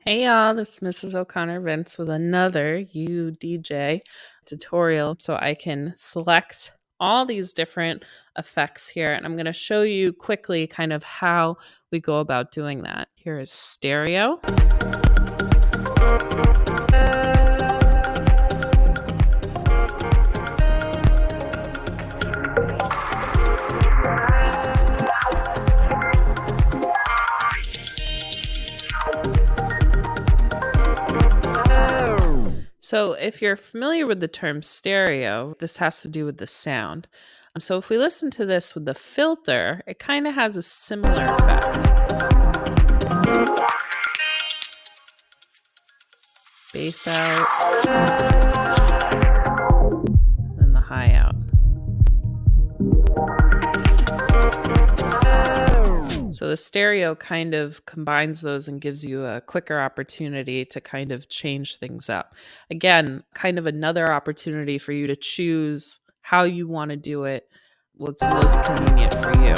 Hey y'all, this is Mrs. O'Connor Vince with another You.DJ tutorial. So I can select all these different effects here, and I'm going to show you quickly kind of how we go about doing that. Here is stereo. So if you're familiar with the term stereo, this has to do with the sound. So if we listen to this with the filter, it kind of has a similar effect. Bass out, then the high out. So the stereo kind of combines those and gives you a quicker opportunity to kind of change things up. Again, kind of another opportunity for you to choose how you want to do it, what's most convenient for you.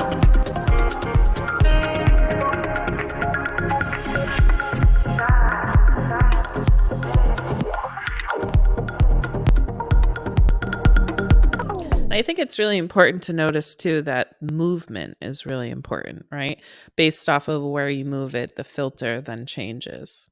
I think it's really important to notice too that movement is really important, right? Based off of where you move it, the filter then changes.